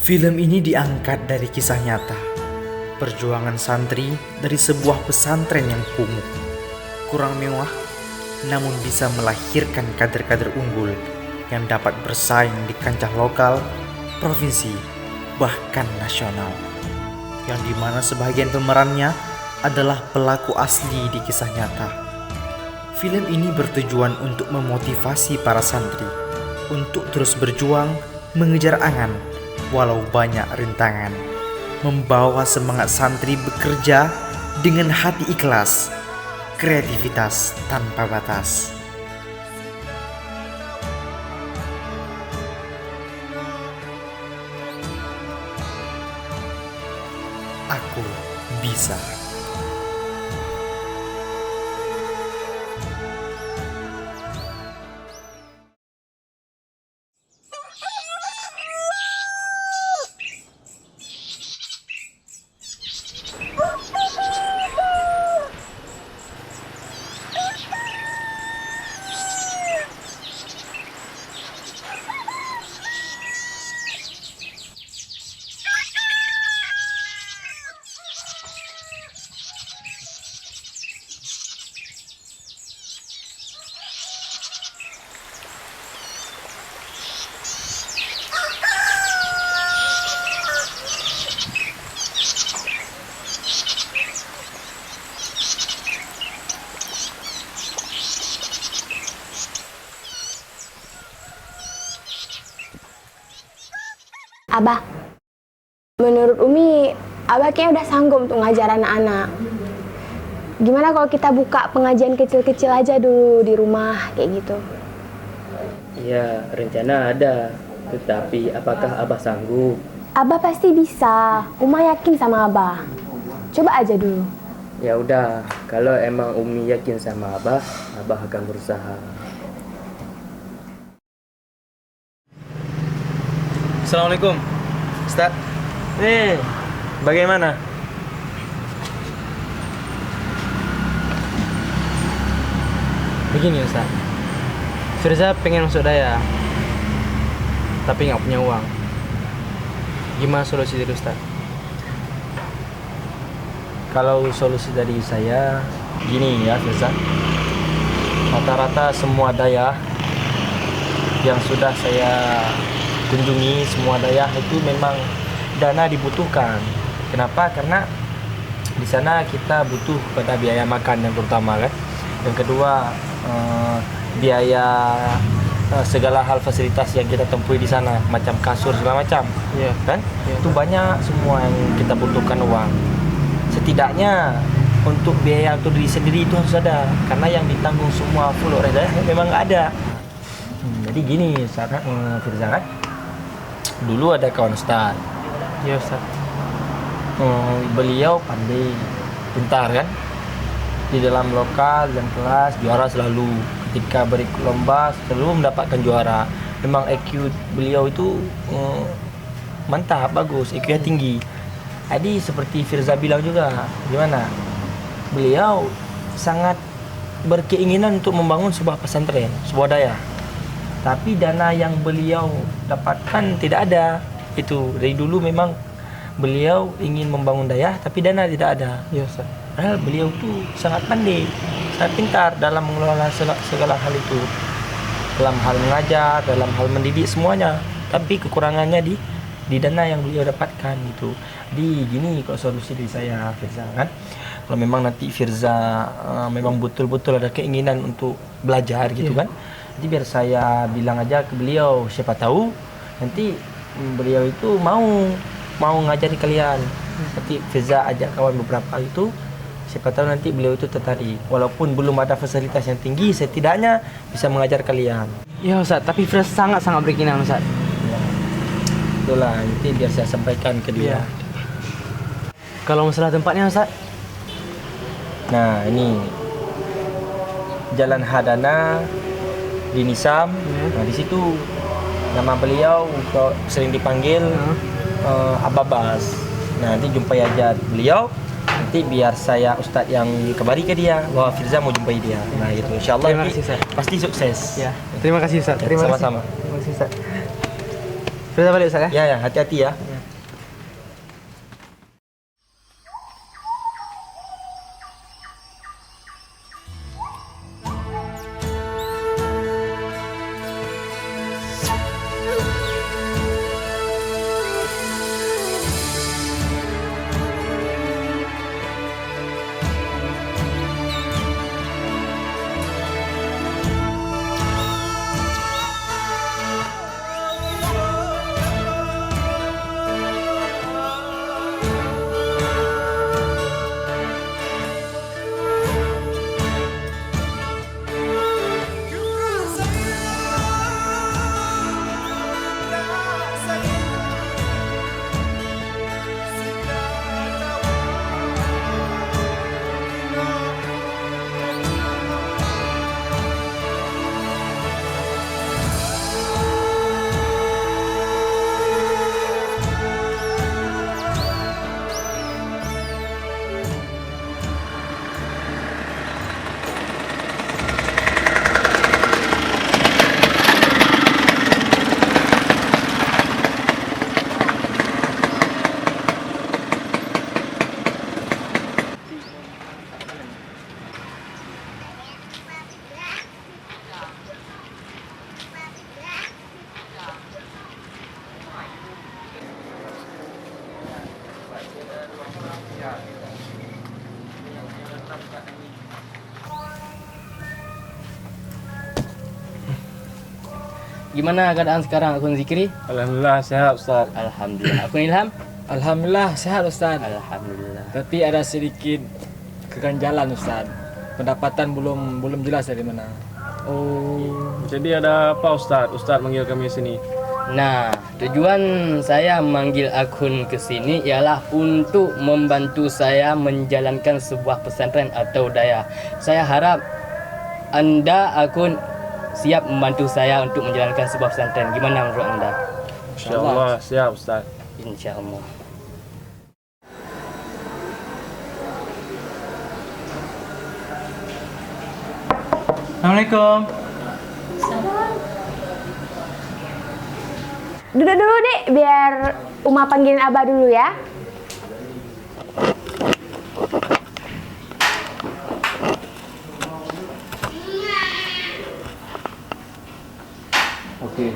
Film ini diangkat dari kisah nyata, perjuangan santri dari sebuah pesantren yang kumuh, kurang mewah, namun bisa melahirkan kader-kader unggul yang dapat bersaing di kancah lokal, provinsi, bahkan nasional. Yang dimana sebagian pemerannya adalah pelaku asli di kisah nyata. Film ini bertujuan untuk memotivasi para santri untuk terus berjuang mengejar angan walau banyak rintangan, membawa semangat santri bekerja dengan hati ikhlas, kreativitas tanpa batas. Aku bisa. Abah, menurut Umi, Abah kayaknya udah sanggup untuk ngajar anak-anak. Gimana kalau kita buka pengajian kecil-kecil aja dulu di rumah, kayak gitu? Ya, rencana ada. Tetapi apakah Abah sanggup? Abah pasti bisa. Uma yakin sama Abah. Coba aja dulu. Ya udah, kalau emang Umi yakin sama Abah, Abah akan berusaha. Assalamualaikum, Ustaz. Bagaimana? Begini Ustaz, Firza pengen masuk daya, tapi nggak punya uang. Gimana solusi dari Ustaz? Kalau solusi dari saya, gini ya Firza. Rata-rata semua daya yang sudah saya kunjungi, semua daya itu memang dana dibutuhkan. Kenapa? Karena di sana kita butuh pada biaya makan yang terutama kan. Yang kedua biaya segala hal fasilitas yang kita temui di sana, macam kasur segala macam, kan? Itu banyak semua yang kita butuhkan uang. Setidaknya untuk biaya untuk diri sendiri itu harus ada, karena yang ditanggung semua full oleh daya memang nggak ada. Jadi gini, Firza kan? Dulu ada kawan Ustaz. Ya Ustaz. Beliau pandai, pintar kan? Di dalam lokal dan kelas juara selalu. Ketika berikut lomba selalu mendapatkan juara. Memang IQ beliau itu mantap, bagus, IQ-nya tinggi. Jadi seperti Firza bilang juga, gimana? Beliau sangat berkeinginan untuk membangun sebuah pesantren, sebuah daya. Tapi dana yang beliau dapatkan tidak ada. Itu dari dulu memang beliau ingin membangun daya, tapi dana tidak ada. Ya Ustaz. Padahal beliau tuh sangat pandai, sangat pintar dalam mengelola segala hal itu, dalam hal mengajar, dalam hal mendidik semuanya. Tapi kekurangannya di dana yang beliau dapatkan gitu. Di gini kok solusi dari saya, Firza kan. Kalau memang nanti Firza memang betul-betul ada keinginan untuk belajar gitu kan. Jadi biar saya bilang aja ke beliau, siapa tahu nanti beliau itu mau ngajari kalian. Nanti Firza ajak kawan beberapa itu, siapa tahu nanti beliau itu tertarik. Walaupun belum ada fasilitas yang tinggi, setidaknya bisa mengajar kalian. Ya Ustaz, tapi Firza sangat-sangat berkeinginan Ustaz. Itulah, nanti biar saya sampaikan ke dia. Kalau masalah tempatnya Ustaz? Nah, ini Jalan Hadana di Nisam. Nah, di situ nama beliau sering dipanggil Ababas. Nah, nanti jumpai aja beliau. Nanti biar saya Ustadz yang kembali ke dia bahwa Firza mau jumpai dia. Nah, itu insyaallah nanti pasti sukses. Ya. Terima kasih Ustaz. Terima kasih. Sama-sama. Terima kasih Ustaz. Firza balik Ustaz ya? Ya, hati-hati ya. Gimana keadaan sekarang Akun Zikri? Alhamdulillah sehat Ustaz. Alhamdulillah. Akun Ilham? Alhamdulillah sehat Ustaz. Alhamdulillah. Tapi ada sedikit keganjalan Ustaz. Pendapatan belum jelas dari mana. Oh, jadi ada apa Ustadz? Ustadz manggil kami sini. Nah, tujuan saya memanggil Akun ke sini ialah untuk membantu saya menjalankan sebuah pesantren atau daya. Saya harap Anda Akun siap membantu saya untuk menjalankan sebuah pesantren. Gimana menurut Anda? Insyaallah siap Ustadz. Insyaallah. Assalamualaikum. Duduk dulu dek, biar Uma panggilin Abah dulu ya. Oke.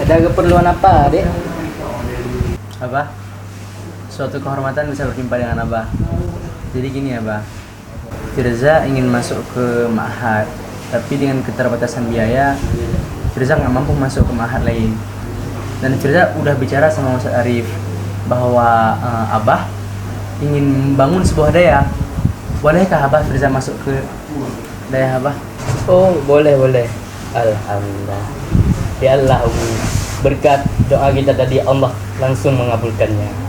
Ada keperluan apa, Dek? Abah, suatu kehormatan bisa berjumpa dengan Abah. Jadi gini Abah, Firza ingin masuk ke ma'had, tapi dengan keterbatasan biaya, Firza nggak mampu masuk ke ma'had lain. Dan Firza udah bicara sama Ustadz Arif bahwa Abah ingin membangun sebuah daya. Bolehkah Abah Firza masuk ke daya Abah? Oh, boleh. Alhamdulillah. Ya Allah, berkat doa kita tadi Allah langsung mengabulkannya.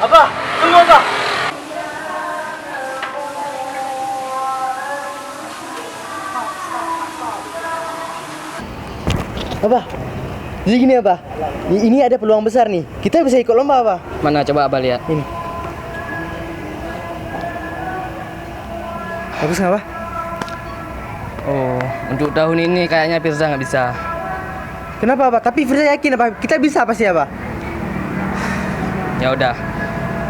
Abah, tunggu Abah. Abah, jadi gini Abah, ini ada peluang besar nih. Kita bisa ikut lomba Abah. Mana coba Abah lihat. Ini. Bagus nggak Abah? Oh, untuk tahun ini kayaknya Firza nggak bisa. Kenapa Abah? Tapi Firza yakin Abah, kita bisa pasti Abah. Ya udah,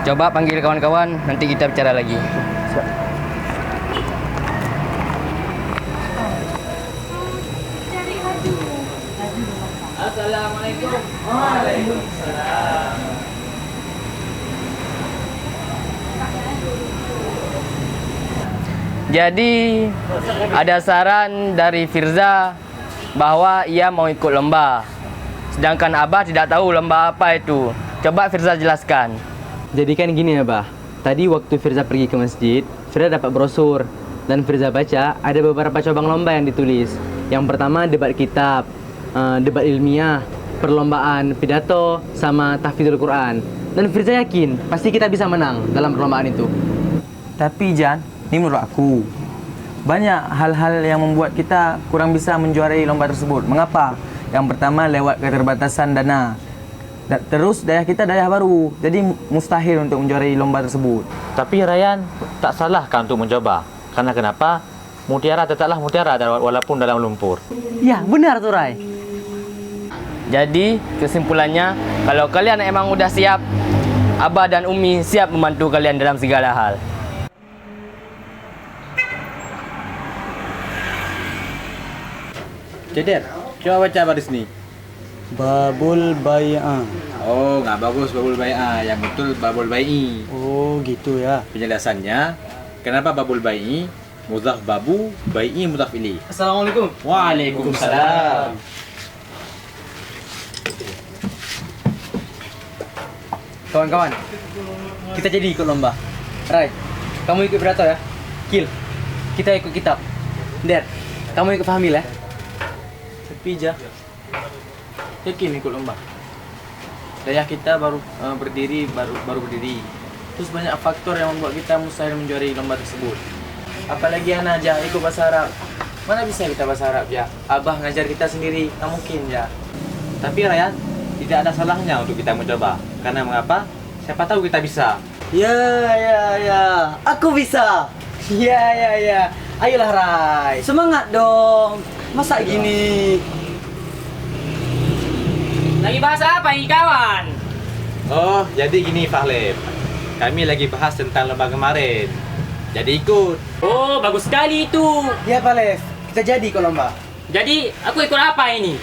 coba panggil kawan-kawan, nanti kita bicara lagi. Assalamualaikum. Waalaikumsalam. Jadi ada saran dari Firza bahwa ia mau ikut lomba. Sedangkan Abah tidak tahu lomba apa itu. Coba Firza jelaskan. Jadi kan gini Abah, tadi waktu Firza pergi ke masjid, Firza dapat brosur. Dan Firza baca ada beberapa cabang lomba yang ditulis. Yang pertama debat kitab, debat ilmiah, perlombaan pidato, sama tahfidzul Quran. Dan Firza yakin pasti kita bisa menang dalam perlombaan itu. Tapi Jan, ini menurut aku banyak hal-hal yang membuat kita kurang bisa menjuarai lomba tersebut. Mengapa? Yang pertama lewat keterbatasan dana. Terus daya kita daya baru, jadi mustahil untuk menjuarai lomba tersebut. Tapi Ryan, tak salahkah untuk mencoba? Karena kenapa? Mutiara tetaplah mutiara walaupun dalam lumpur. Ya benar tuh Rai. Jadi kesimpulannya, kalau kalian emang udah siap, Abah dan Umi siap membantu kalian dalam segala hal. Ceder, coba baca baris ni. Babul Bai'ah. Oh, nggak bagus babul bai'ah, yang betul babul bai'i. Oh, gitu ya. Penjelasannya, kenapa babul bai'i? Mudhaf babu, bai'i mudhaf ilaih. Assalamualaikum. Waalaikumsalam. Kawan-kawan, kita jadi ikut lomba. Rai, kamu ikut pidato ya. Kil, kita ikut kitab. Der, kamu ikut Fahmil ya. Tapi Jah, yakin ikut lomba. Daya kita baru berdiri. Terus banyak faktor yang membuat kita mustahil menjuarai lomba tersebut. Apalagi Ana Jah ikut bahasa Arab. Mana bisa kita bahasa Arab ya? Abah ngajar kita sendiri, nggak mungkin ya. Tapi Ryan, tidak ada salahnya untuk kita mencoba. Karena mengapa? Siapa tahu kita bisa. Ya. Aku bisa. Ya. Ayolah Rai, semangat dong. Masa gini? Lagi bahasa apa ini kawan? Oh, jadi gini Fahleb. Kami lagi bahas tentang lomba kemarin. Jadi ikut. Oh, bagus sekali itu. Ya Pak Lev, kita jadi ikut lomba. Jadi aku ikut apa ini?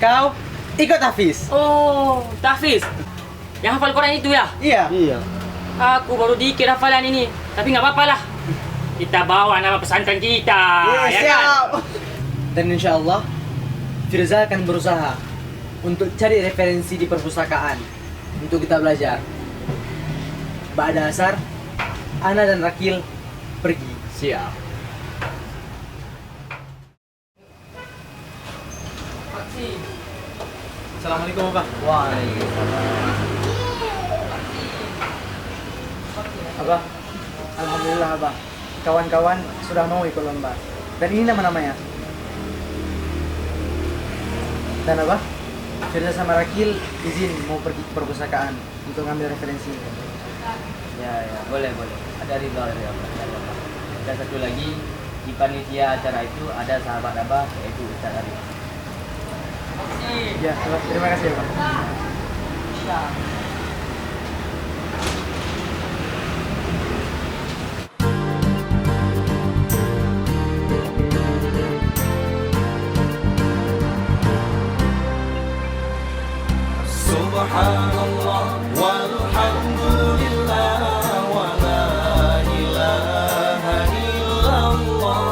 Kau ikut Hafiz. Oh, tahfiz. Yang hafal Quran itu ya? Iya. Aku baru dikit hafalan ini. Tapi nggak apa-apa lah. Kita bawa nama pesantren kita. Ya kan? Dan insya Allah, Firza akan berusaha untuk cari referensi di perpustakaan untuk kita belajar. Ba'da asar, Ana dan Rakil pergi. Siap. Assalamualaikum Bapak. Waalaikumsalam. Abah, alhamdulillah Abah. Kawan-kawan sudah mau ikut lomba. Dan ini nama-namanya. Dan Abah, Firza sama Rakil izin mau pergi ke perpustakaan untuk ngambil referensi. Ya, boleh. Ada ridho dari Abah. Dan satu lagi, di panitia acara itu ada sahabat Abah, yaitu Ustaz Arif. Ya, terima kasih Abah. Subhanallah walhamdulillah wa la ilaha illallah.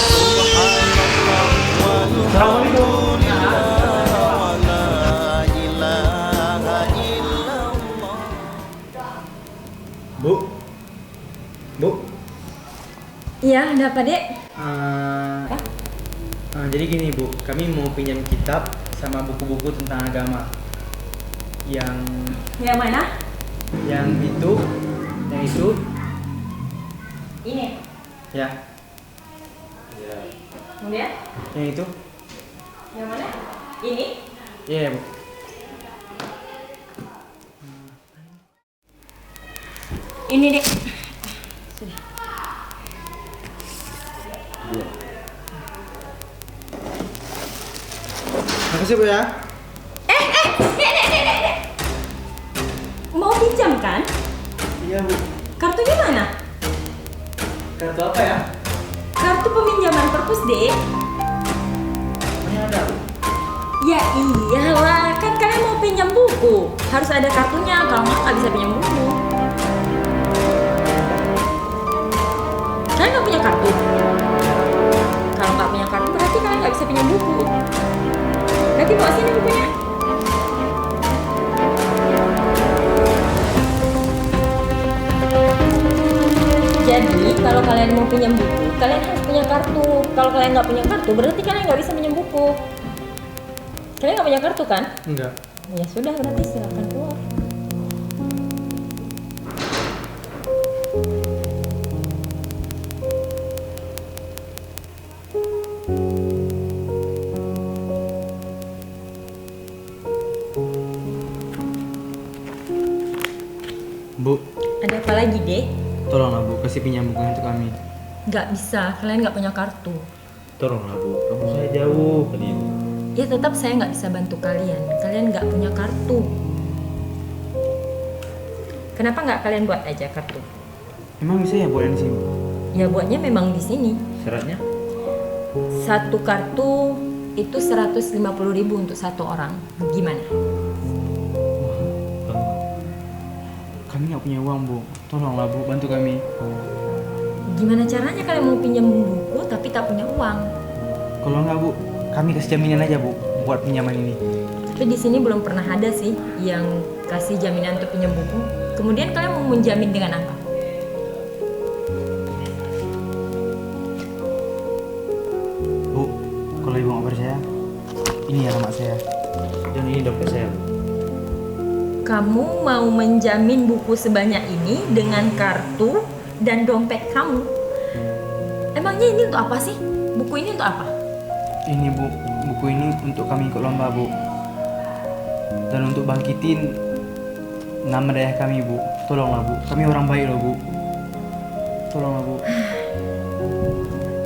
Subhanallah walhamdulillah wa la ilaha illallah. Iya, ada apa, Dek? Jadi gini Bu, kami mau pinjam kitab sama buku-buku tentang agama. Yang mana? Yang itu. Ini. Ya, Kemudian yang itu. yang mana? Ini. Iya, Bu. Ini deh. Makasih Bu ya. Dek. Mau pinjam kan? Iya Bu. Kartunya mana? Kartu apa ya? Kartu peminjaman perpus, Dek. Ini ada Bu. Ya iyalah, kan kalian mau pinjam buku. Harus ada kartunya, kalau nggak bisa pinjam buku. Kalian nggak punya kartu? Kalau nggak punya kartu, berarti kalian nggak bisa pinjam buku. Nanti bawa sini bukunya. Jadi, kalau kalian mau pinjam buku, kalian harus punya kartu. Kalau kalian nggak punya kartu, berarti kalian nggak bisa pinjam buku. Kalian nggak punya kartu kan? Enggak. Ya sudah, berarti silakan keluar. Bu, Ada apa lagi, Dek? tolonglah Bu, kasih pinjam buku untuk kami. Nggak bisa, kalian nggak punya kartu. Tolonglah Bu, kampus saya jauh. Ya tetap saya nggak bisa bantu kalian. Kalian nggak punya kartu. Kenapa nggak kalian buat aja kartu? Emang bisa ya buat di sini? Ya buatnya memang di sini. Syaratnya? Satu kartu itu 150.000 untuk satu orang. Gimana? Kami nggak punya uang Bu, tolonglah Bu, bantu kami. Gimana caranya kalian mau pinjam buku tapi tak punya uang? Kalau nggak Bu, kami kasih jaminan aja Bu buat pinjaman ini. Tapi di sini belum pernah ada sih yang kasih jaminan untuk pinjam buku. Kemudian kalian mau menjamin dengan apa? Bu, kalau Ibu nggak percaya, ini alamat saya. Dan ini dompet saya Bu. Kamu mau menjamin buku sebanyak ini dengan kartu dan dompet kamu? Emangnya ini untuk apa sih? Buku ini untuk apa? Ini Bu, buku ini untuk kami ikut lomba Bu. Dan untuk bangkitin nama daerah kami Bu. Tolonglah Bu, kami orang baik loh Bu. Tolonglah Bu.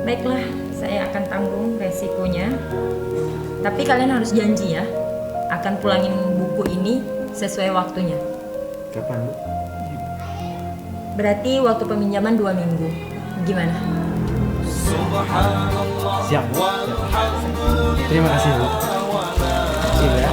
Baiklah, saya akan tanggung resikonya. Tapi kalian harus janji ya, akan pulangin buku ini sesuai waktunya. Kapan Bu? Berarti waktu peminjaman 2 minggu. Gimana? Siap Bu. Terima kasih Bu. Siap ya.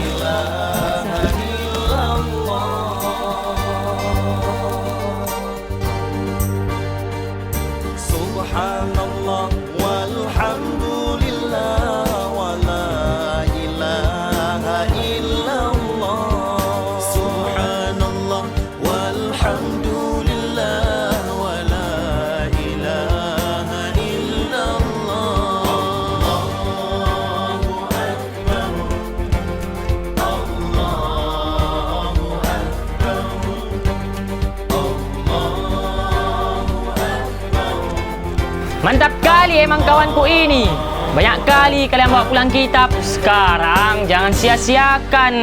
Subhanallah walhamdulillah wa la ilaha illallah. Subhanallah walhamdulillah wa la ilaha illallah. Allahu akbar. Allahu akbar. Mantap kali emang kawanku ini. Banyak kali kalian bawa pulang kitab. Sekarang jangan sia-siakan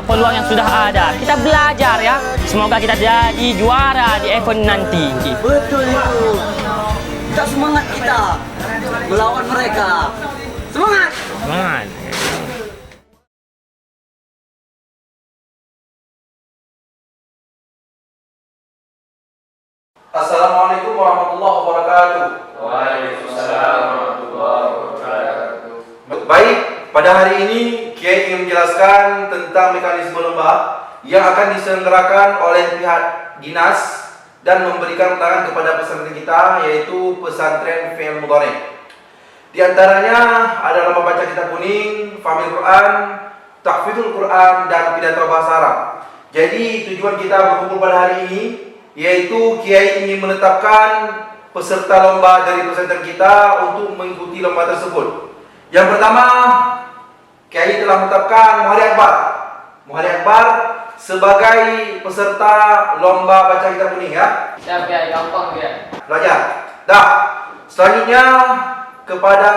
peluang yang sudah ada. Kita belajar ya. Semoga kita jadi juara di event nanti. Betul itu. Kita semangat kita melawan mereka. Semangat. Semangat. Assalamualaikum warahmatullahi wabarakatuh. Waalaikumsalam warahmatullahi wabarakatuh. Baik, pada hari ini Kiai ingin menjelaskan tentang mekanisme lomba yang akan diselenggarakan oleh pihak dinas dan memberikan undangan kepada pesantren kita, yaitu pesantren Fi'il Mudhari'. Di antaranya ada lomba baca kitab kuning, fahmil Quran, tahfidzul Quran, dan pidato bahasa Arab. Jadi tujuan kita berkumpul pada hari ini yaitu Kiai ingin menetapkan peserta lomba dari pesantren kita untuk mengikuti lomba tersebut. Yang pertama, Kiai telah menetapkan Muhari Akbar. Muhari Akbar sebagai peserta lomba baca kitab kuning ya. Siap ya, gampang ya. Belajar. Dah. Selanjutnya kepada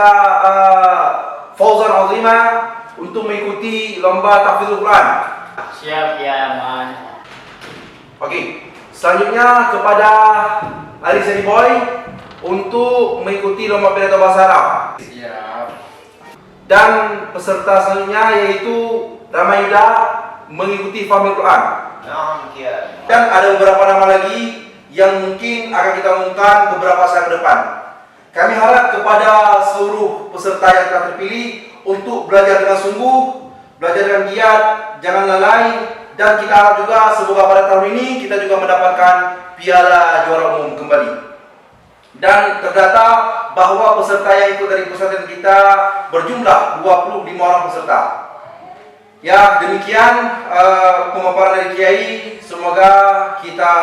Fauzan Azimah untuk mengikuti lomba tahfidzul Quran. Siap ya, Aman. Okey. Selanjutnya kepada Ali Seni Boy untuk mengikuti lomba pidato bahasa Arab. Siap. Dan peserta selanjutnya yaitu Ramayuda mengikuti Fahmul Quran. Dan ada beberapa nama lagi yang mungkin akan kita umumkan beberapa saat ke depan. Kami harap kepada seluruh peserta yang telah terpilih untuk belajar dengan sungguh, belajar dengan giat, jangan lalai, dan kita harap juga semoga pada tahun ini kita juga mendapatkan piala juara umum kembali. Dan terdata bahwa peserta yang ikut dari pesantren kita berjumlah 25 orang peserta. Ya, demikian pemaparan dari Kiai. Semoga kita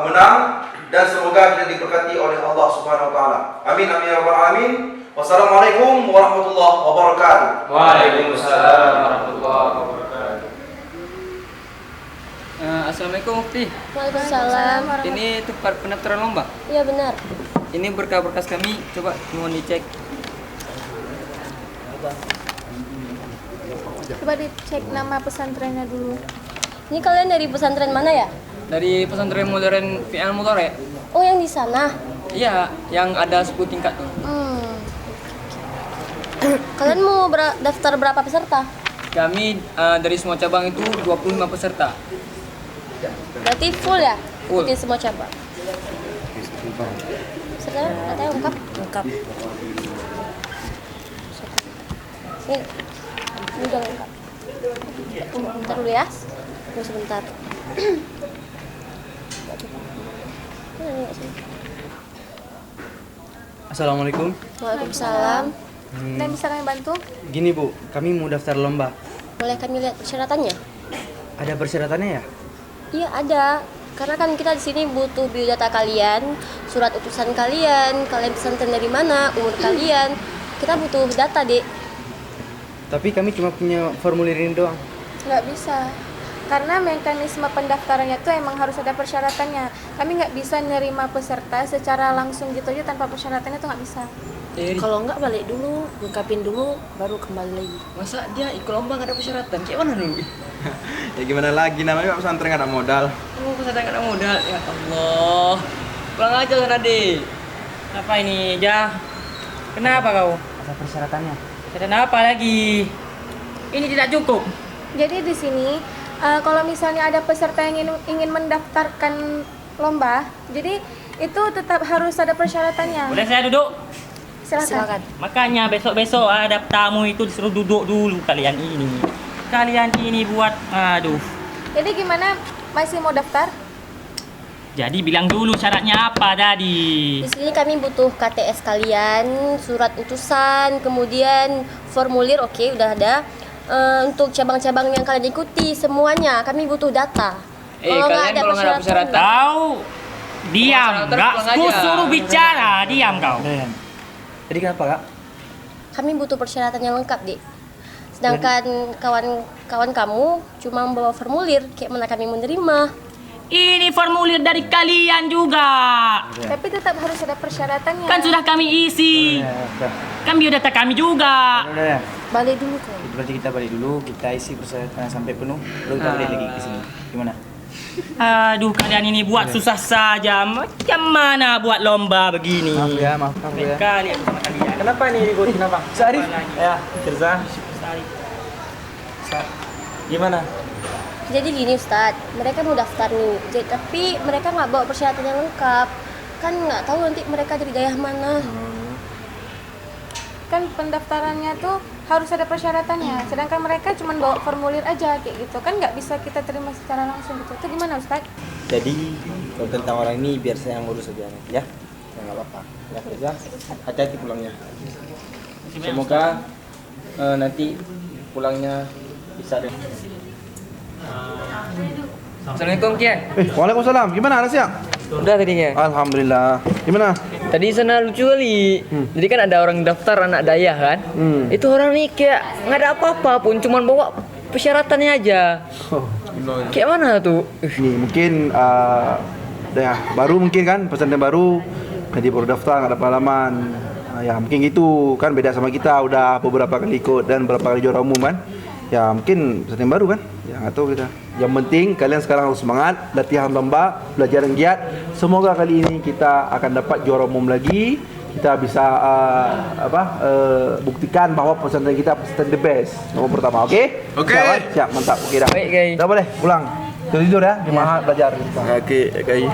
menang dan semoga kita diberkati oleh Allah Subhanahu wa taala. Amin amin ya rabbal alamin. Wassalamualaikum warahmatullahi wabarakatuh. Waalaikumsalam warahmatullahi wabarakatuh. Assalamualaikum Mufti. Waalaikumsalam. Ini tempat pendaftaran lomba. Iya benar. Ini berkas-berkas kami, coba mohon dicek. Coba dicek nama pesantrennya dulu. Ini kalian dari pesantren mana ya? Dari pesantren modern Fi'al Mudhari. Oh, yang di sana. Iya, yang ada 10 tingkat tuh. Kalian mau daftar berapa peserta? Kami dari semua cabang itu 25 peserta. Berarti full ya? Full. Ikutin semua cabang. Pesertanya katanya lengkap? Lengkap. Ini udah lengkap. Bentar dulu ya. Tunggu sebentar. Assalamualaikum. Waalaikumsalam. Dan bisa kami bantu? Gini Bu, kami mau daftar lomba. Boleh kami lihat persyaratannya? Ada persyaratannya ya? Iya ada. Karena kan kita di sini butuh biodata kalian, surat utusan kalian, kalian pesantren dari mana, umur kalian. Kita butuh data, Dek. Tapi kami cuma punya formulir ini doang. Nggak bisa. Karena mekanisme pendaftarannya tuh emang harus ada persyaratannya. Kami nggak bisa nerima peserta secara langsung gitu aja tanpa persyaratannya tuh nggak bisa. Kalau nggak balik dulu, lengkapin dulu, baru kembali lagi. Masa dia ikut lomba nggak ada persyaratan? Kayak mana dulu? Ya gimana lagi, namanya pesantren nggak ada modal. Pesantren nggak ada modal, ya Allah. Pulang aja sana deh. Apa ini, Jah? Kenapa kau? Ada persyaratannya. Persyaratan apa lagi? Ini tidak cukup. Jadi di sini kalau misalnya ada peserta yang ingin mendaftarkan lomba, jadi itu tetap harus ada persyaratannya. Boleh saya duduk? Silakan. Makanya besok-besok ada tamu itu disuruh duduk dulu kalian ini. Kalian ini buat, aduh. Jadi gimana? Masih mau daftar? Jadi bilang dulu syaratnya apa tadi? Di sini kami butuh KTS kalian, surat utusan, kemudian formulir, oke, udah ada. Untuk cabang-cabang yang kalian ikuti semuanya, kami butuh data. Kalau nggak ada persyaratan, tahu. Diam, nggak suruh bicara, diam kau. Jadi kenapa Kak? Kami butuh persyaratan yang lengkap, Dek. Sedangkan kawan-kawan kamu cuma membawa formulir, kayak mana kami menerima? Ini formulir dari kalian juga. Tapi tetap harus ada persyaratannya. Kan sudah kami isi. Kan biodata kami juga. Balik dulu kok. Berarti kita balik dulu, kita isi persyaratan sampai penuh, baru kita balik lagi ke sini. Gimana? Aduh, kalian ini buat susah saja. Macam mana buat lomba begini? Maaf ya. Kalian sama kalian. Kenapa nih ribut? Kenapa? Sarif. Ya, Firza. Gimana? Jadi gini Ustadz, mereka mau daftar nih, tapi mereka nggak bawa persyaratan yang lengkap. Kan nggak tahu nanti mereka dari daerah mana. Kan pendaftarannya tuh harus ada persyaratannya, sedangkan mereka cuma bawa formulir aja kayak gitu. Kan nggak bisa kita terima secara langsung gitu. Itu gimana Ustadz? Jadi kalau tentang orang ini biar saya yang ngurus aja ya. Ya nggak apa-apa. Ya Firza, hati-hati pulangnya. Semoga nanti pulangnya bisa deh. Assalamualaikum Kiai. Waalaikumsalam. Gimana Anas ya? Udah tadi Kiai. Alhamdulillah. Gimana? Tadi sana lucu kali. Jadi kan ada orang daftar anak dayah kan. Itu orang nih kayak nggak ada apa-apa pun, cuman bawa persyaratannya aja. Kayak mana tuh? Nih mungkin ya baru mungkin kan pesantren baru, jadi baru daftar nggak ada pengalaman. Ya mungkin gitu kan, beda sama kita udah beberapa kali ikut dan beberapa kali juara umum kan. Ya mungkin pesantren baru kan. Ya nggak tahu kita. Yang penting kalian sekarang harus semangat, latihan lomba, belajar yang giat. Semoga kali ini kita akan dapat juara umum lagi. Kita bisa buktikan bahwa pesantren kita pesantren the best nomor pertama. Oke? Oke. Siap, mantap. Oke dah. Baik, Kai. Dah boleh pulang. Tidur ya, di Mahat belajar. Oke, Kai.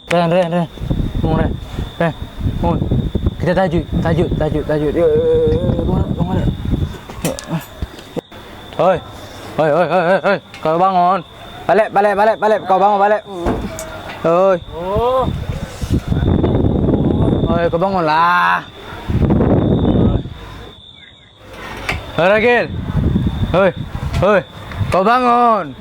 Ren. Mun. Kita tajuk. Bangun. Hoi. Kau bangun. Balik. Kau bangun balik. Hoi. Hoi, kau bangunlah. Hoi, Ragil. Hoi. Kau bangun.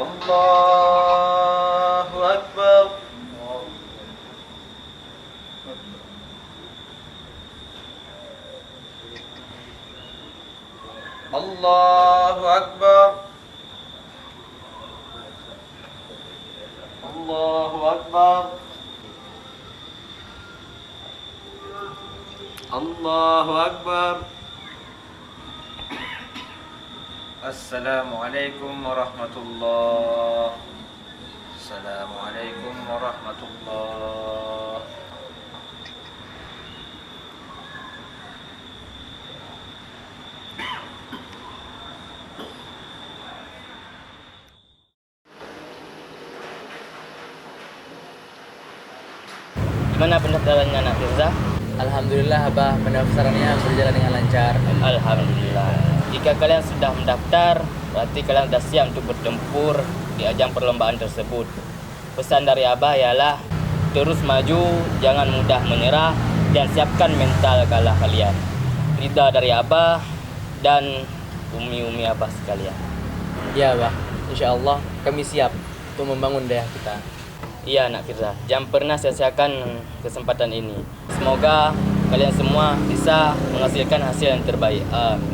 Allahu Akbar. Allahu Akbar. Allahu Akbar. Allahu Akbar. Assalamualaikum warahmatullahi. Assalamualaikum warahmatullahi. Gimana pendaftarannya anak Firza? Alhamdulillah Abah, pendaftarannya berjalan dengan lancar. Alhamdulillah. Jika kalian sudah mendaftar, berarti kalian sudah siap untuk bertempur di ajang perlombaan tersebut. Pesan dari Abah ialah terus maju, jangan mudah menyerah, dan siapkan mental kalah kalian. Rida dari Abah dan umi-umi Abah sekalian. Ya Abah, insya Allah kami siap untuk membangun daerah kita. Iya Nak Firza, jangan pernah sia-siakan kesempatan ini. Semoga kalian semua bisa menghasilkan hasil yang terbaik. Amin.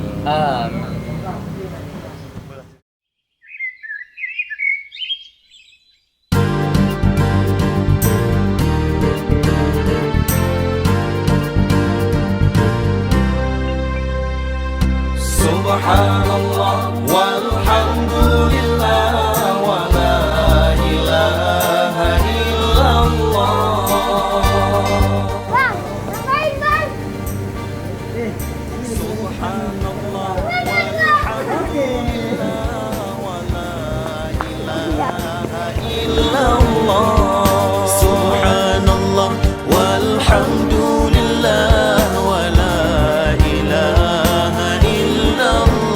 Subhanallah walhamdulillah wa la ilaha illallah. Bang, ngapain bang? Subhanallah walhamdulillah wa la ilaha illallah. Subhanallah walhamdulillah wa la ilaha illallah.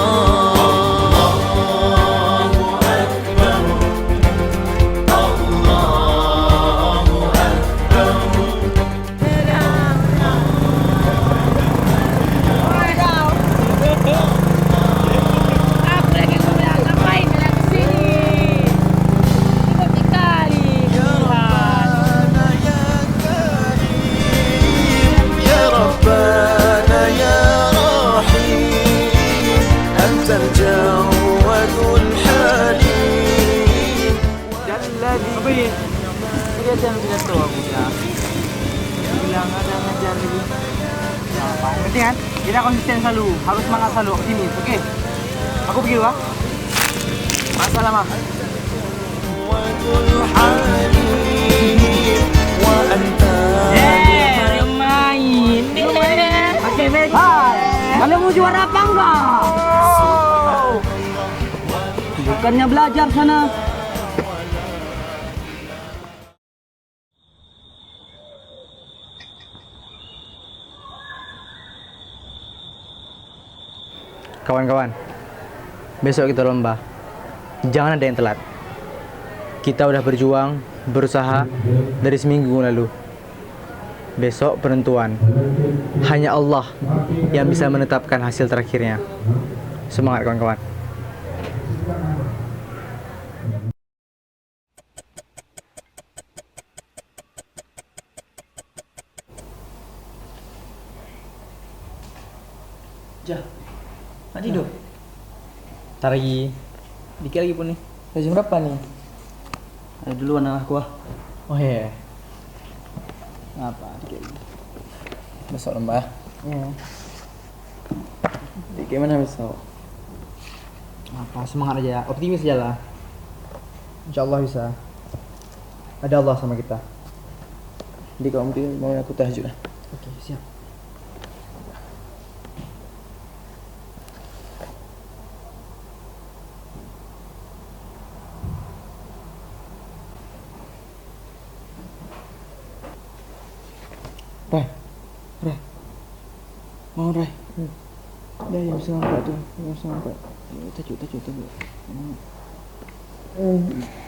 Allahu akbar. Allahu akbar. Ya Rabbana ya Rahim, Antal Jawadul Halim. Tapi dia jangan pidato aku bilang. Bilang ada ngajar lagi. Apa? Ngerti kan? Kita konsisten selalu, harus semangat selalu optimis, oke? Aku pergi dulu ah. Masalah mah. Wa anta main. bukannya belajar sana. Kawan-kawan, besok kita lomba. Jangan ada yang telat. Kita udah berjuang, berusaha dari seminggu lalu. Besok penentuan. Hanya Allah yang bisa menetapkan hasil terakhirnya. Semangat kawan-kawan. Jah, nak tidur? Ntar lagi. Dikit lagi pun nih. Jam berapa nih? Ada duluan aku ah. Oh iya. Apa? Dikit lagi. Besok lomba. Dikit mana besok? Apa? Semangat aja. Optimis aja lah. Insya Allah bisa. Ada Allah sama kita. Jadi kalau mau aku tahajud lah. Oke, siap. Rai, mau Rai. Dah yang bisa angkat tu, yang bisa angkat. Tajuk.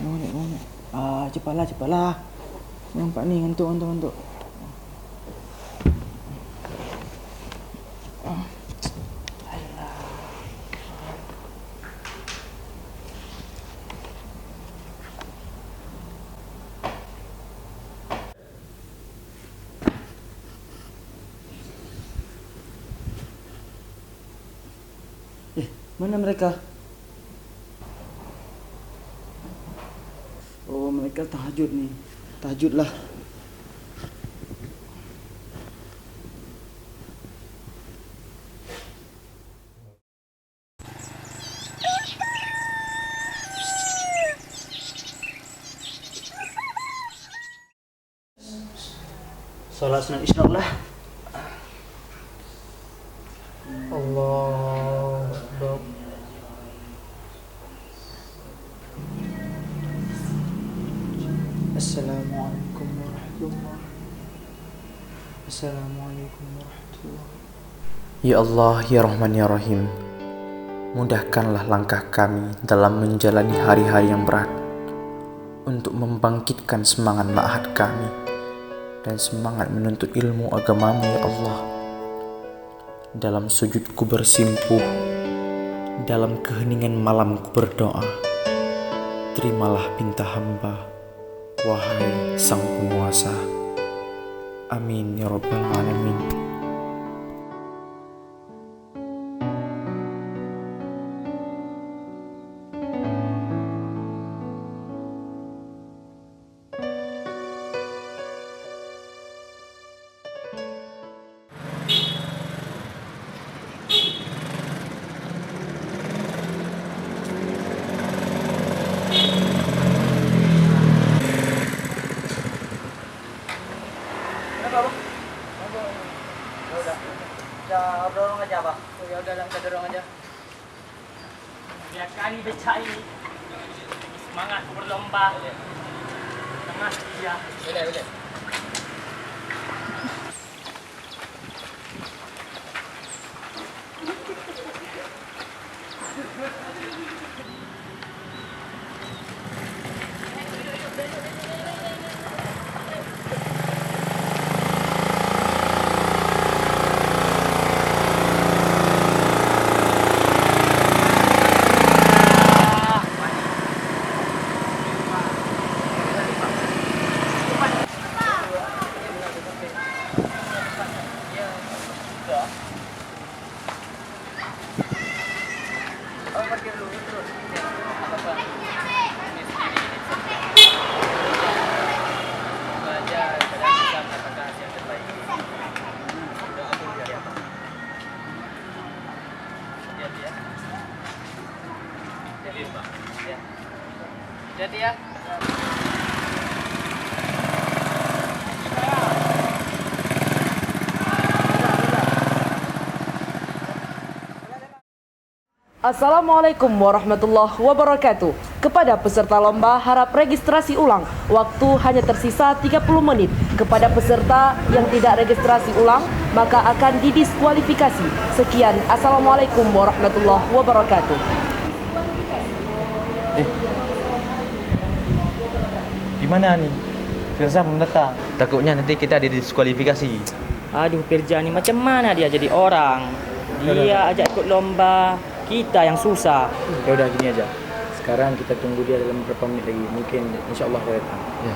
Mau nak. Cepatlah. Nampak ni ngantuk. Mana mereka? Oh, mereka tahajud nih. Tahajudlah. Salat sunat isyraq lah. Allah Akbar. Assalamualaikum warahmatullahi wabarakatuh. Ya Allah, ya Rahman, ya Rahim, mudahkanlah langkah kami dalam menjalani hari-hari yang berat, untuk membangkitkan semangat ma'had kami dan semangat menuntut ilmu agamamu ya Allah. Dalam sujudku bersimpuh, dalam keheningan malamku berdoa, terimalah pinta hamba, wahai Sang Penguasa. Amin ya Rabbal Alamin. Dorong aja, Pak. Oh, ya udah, kita dorong aja. Biar kali becak ini. Semangat berlomba. Tengah dia. Boleh. Jadi ya. Assalamualaikum warahmatullahi wabarakatuh. Kepada peserta lomba harap registrasi ulang. Waktu hanya tersisa 30 menit. Kepada peserta yang tidak registrasi ulang, maka akan didiskualifikasi. Sekian. Assalamualaikum warahmatullahi wabarakatuh. Gimana nih? Firza belum datang. Takutnya nanti kita didiskualifikasi. Aduh, Firza ni macam mana dia jadi orang? Dia ajak ikut lomba, kita yang susah. Ya udah gini aja. Sekarang kita tunggu dia dalam beberapa menit lagi. Mungkin insyaallah dia datang. Ya.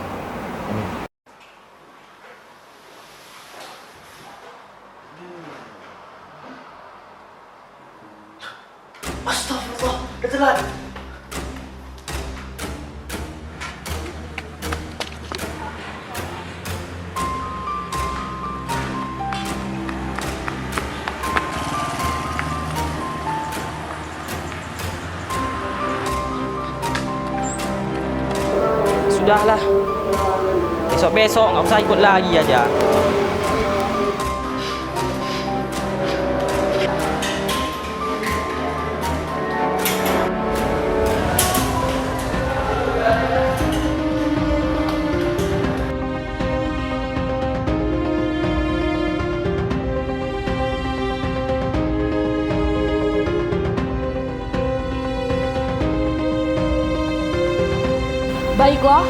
Amin. Astagfirullah, dah telat. Sudahlah. Besok-besok enggak usah ikut lagi aja. Baiklah,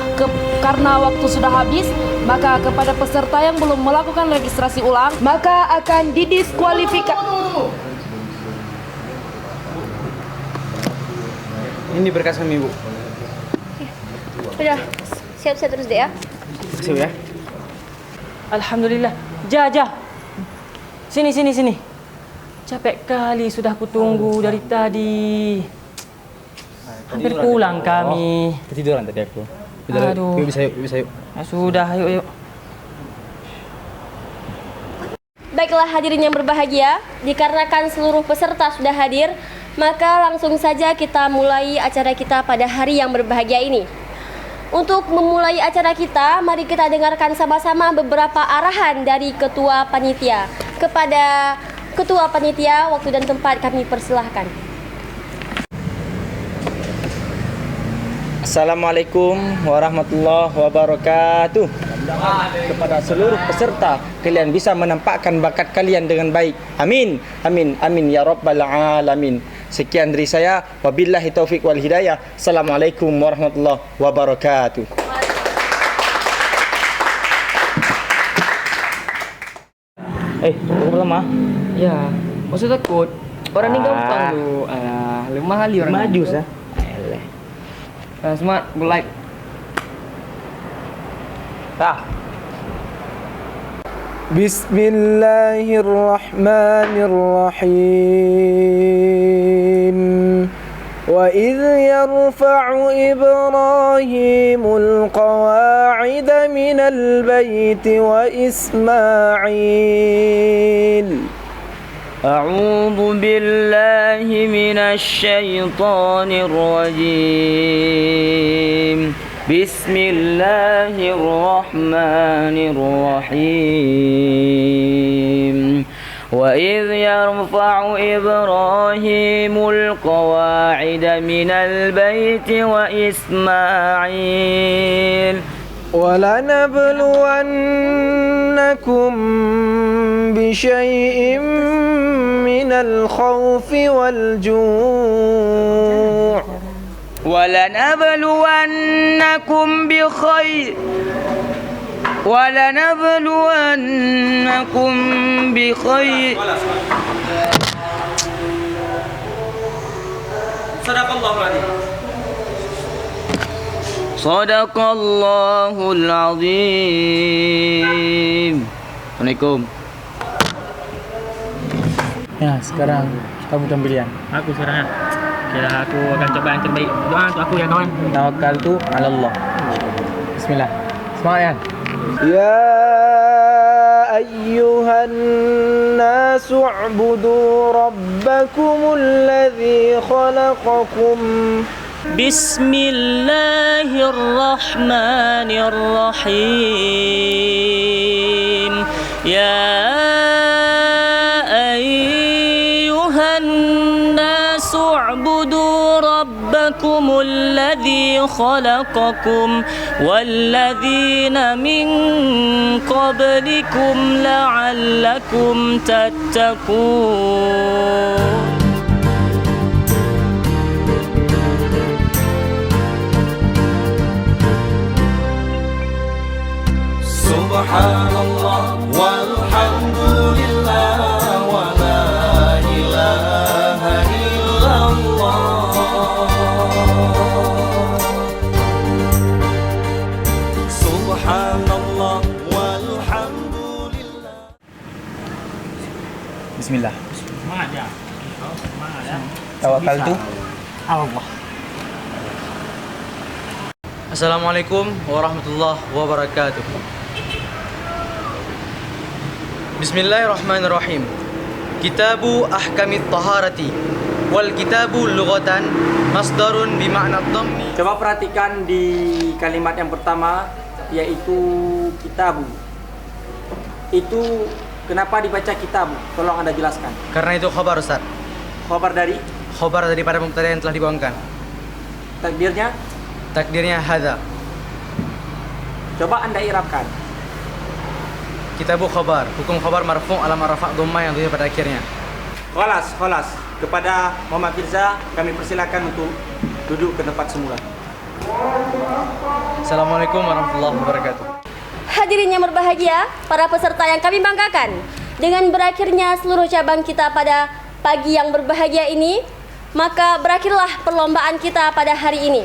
karena waktu sudah habis, maka kepada peserta yang belum melakukan registrasi ulang, maka akan didiskualifikasi. Ini berkas kami, Bu. Udah, siap-siap terus deh ya. Siap ya. Alhamdulillah. Ja. Sini. Capek kali sudah ku tunggu dari tadi. Hampir pulang kami. Ketiduran tadi aku. Aduh. Yuk, bisa yuk. Ya sudah, yuk. Baiklah hadirin yang berbahagia, dikarenakan seluruh peserta sudah hadir, maka langsung saja kita mulai acara kita pada hari yang berbahagia ini. Untuk memulai acara kita, mari kita dengarkan sama-sama beberapa arahan dari Ketua Panitia. Kepada Ketua Panitia, waktu dan tempat kami persilahkan. Assalamualaikum warahmatullahi wabarakatuh. Kepada seluruh peserta, kalian bisa menampakkan bakat kalian dengan baik. Amin ya rabbal alamin. Sekian dari saya, wabillahi taufik wal hidayah. Assalamualaikum warahmatullahi wabarakatuh. Tunggu lama. Ya, maksud takut. Orang ni gampang tu. Alah, lemah kali orang. Majus ah. Semua like. Bismillahirrahmanirrahim. وإذ يرفع إبراهيم القواعد من البيت وإسماعيل أعوذ بالله من الشيطان الرجيم بسم الله الرحمن الرحيم وإذ يرفع إبراهيم القواعد من البيت وإسماعيل ولنبلونكم بشيء من الخوف والجوع ولنبلونكم بخير صدق الله العظيم. Assalamualaikum. Ya, sekarang kamu kan pilihan. Aku sekarang. Kira aku akan coba yang terbaik. Doa untuk aku ya kawan. Tawakkaltu 'ala Allah. Bismillah. Semangat ya. يا أيها الناس اعبدوا ربكم الذي خلقكم بسم الله الرحمن الرحيم يا أيها الناس اعبدوا ربكم الذي خلقكم والذين من قبلكم لعلكم تتقون. Subhanallah walhamdulillah wa la ilaha illallah. Subhanallah walhamdulillah. Bismillah. Semangat ya. Semangat ya. Tawakkaltu. Allah. Assalamualaikum warahmatullahi wabarakatuh. Bismillahirrahmanirrahim. Kitabu ahkamit taharati wal kitabu lughatan masdarun bima'na dhammi. Coba perhatikan di kalimat yang pertama, yaitu kitabu. Itu kenapa dibaca kitabu? Tolong Anda jelaskan. Karena itu khabar, Ustaz. Khabar dari? Khabar daripada mubtada yang telah dibuangkan. Takdirnya? Takdirnya hadza. Coba Anda i'rabkan. Kitabu khabar, hukum khabar marfu' alam rafa' dhamma yang pada akhirnya. Kholas. Kepada Muhammad Firza, kami persilakan untuk duduk ke tempat semula. Assalamualaikum warahmatullahi wabarakatuh. Hadirin yang berbahagia, para peserta yang kami banggakan, dengan berakhirnya seluruh cabang kita pada pagi yang berbahagia ini, maka berakhirlah perlombaan kita pada hari ini.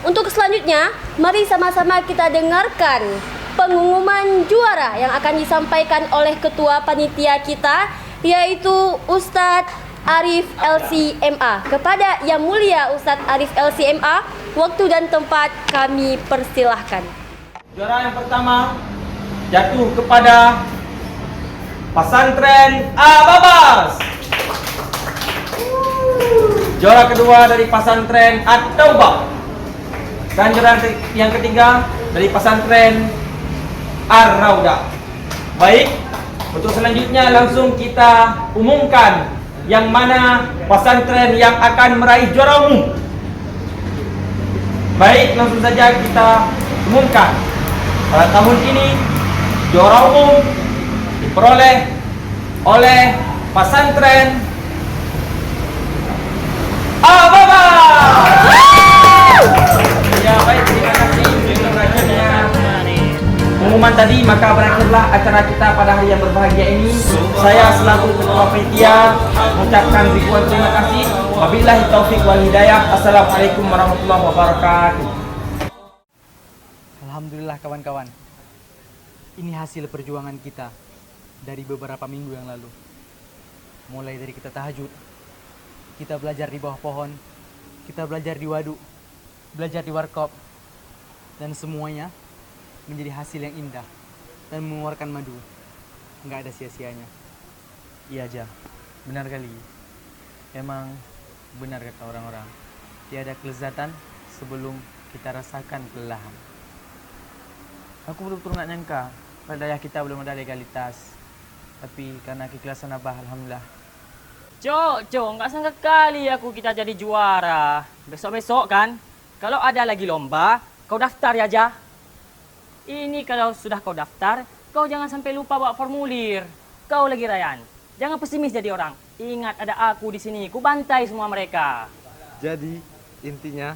Untuk selanjutnya, mari sama-sama kita dengarkan pengumuman juara yang akan disampaikan oleh ketua panitia kita, yaitu Ustadz Arif LCMA. Kepada Yang Mulia Ustadz Arif LCMA, waktu dan tempat kami persilahkan. Juara yang pertama jatuh kepada Pesantren Ababas. Juara kedua dari Pesantren At-Taubah. Dan juara yang ketiga dari Pesantren Ar-Raudah. Baik, untuk selanjutnya langsung kita umumkan yang mana pesantren yang akan meraih juara umum. Baik, langsung saja kita umumkan. Pada tahun ini juara umum diperoleh oleh pesantren Ababas. Ya baik, terima kasih untuk berakhirnya pengumuman tadi, maka berakhirlah acara kita pada hari yang berbahagia ini. Saya selaku ketua panitia mengucapkan ribuan terima kasih. Wabillahi taufik wal hidayah. Assalamualaikum warahmatullahi wabarakatuh. Alhamdulillah kawan-kawan. Ini hasil perjuangan kita dari beberapa minggu yang lalu. Mulai dari kita tahajud, kita belajar di bawah pohon, kita belajar di waduk, belajar di warkop, dan semuanya menjadi hasil yang indah dan mengeluarkan madu. Nggak ada sia-sianya. Iya aja, benar kali. Emang benar kata orang-orang, tiada kelezatan sebelum kita rasakan kelelahan. Aku betul-betul nggak nyangka pada daya kita belum ada legalitas, tapi karena keikhlasan Abah, alhamdulillah. Cok, nggak sangka kali aku kita jadi juara. Besok-besok kan, kalau ada lagi lomba, kau daftar ya, Jah. Ini kalau sudah kau daftar, kau jangan sampai lupa bawa formulir. Kau lagi Ryan, jangan pesimis jadi orang. Ingat ada aku di sini, ku bantai semua mereka. Jadi intinya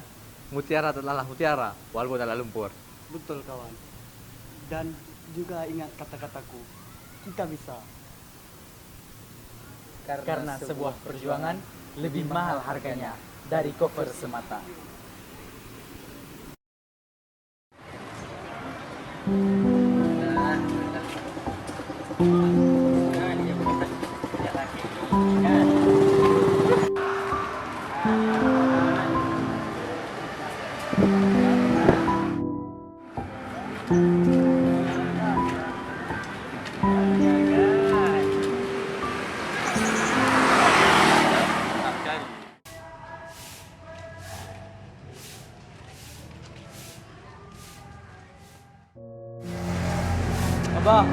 mutiara adalah mutiara walaupun adalah lumpur. Betul kawan. Dan juga ingat kata-kataku, kita bisa. Karena sebuah perjuangan lebih mahal harganya dari cover semata. Abah,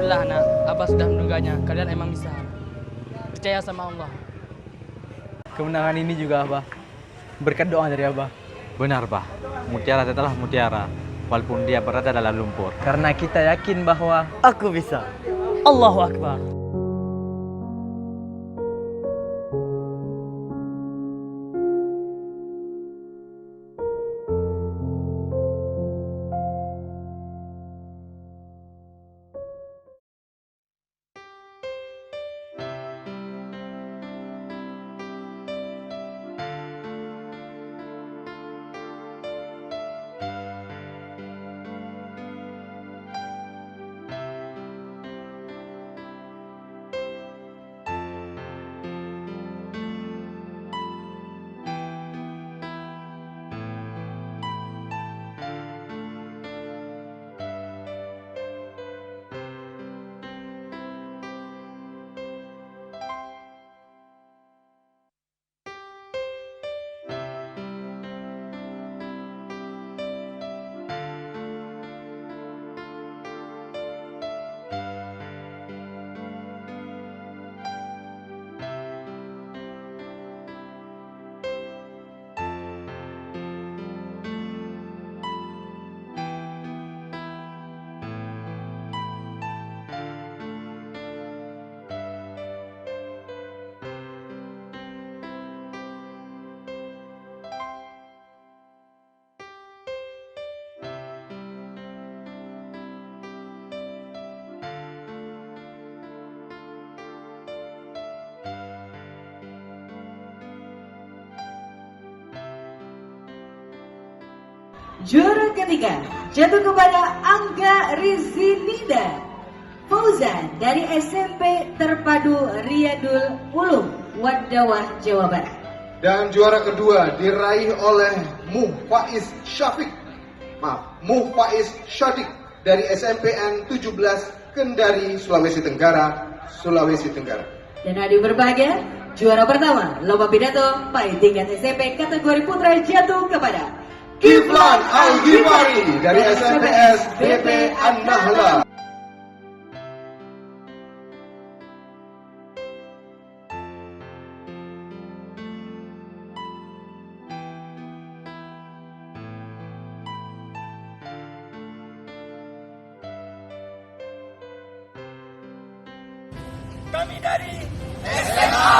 Alhamdulillah nak, Abah sudah menduganya. Kalian emang bisa. Percaya sama Allah. Kemenangan ini juga Abah berkat doa dari Abah. Benar, Bah. Mutiara tetaplah mutiara, walaupun dia berada dalam lumpur. Karena kita yakin bahwa Aku bisa. Allahu Akbar. Juara ketiga jatuh kepada Angga Rizinida Fauzan dari SMP Terpadu Riyadul Ulum, Wadawah, Jawa Barat. Dan juara kedua diraih oleh Muhfaiz Syafiq dari SMPN 17 Kendari, Sulawesi Tenggara. Dan adik berbahagia, juara pertama lomba pidato pada tingkat SMP kategori putra jatuh kepada Kiflan Al-Ghifari dari SMPS BP An-Nahla. Kami dari SMA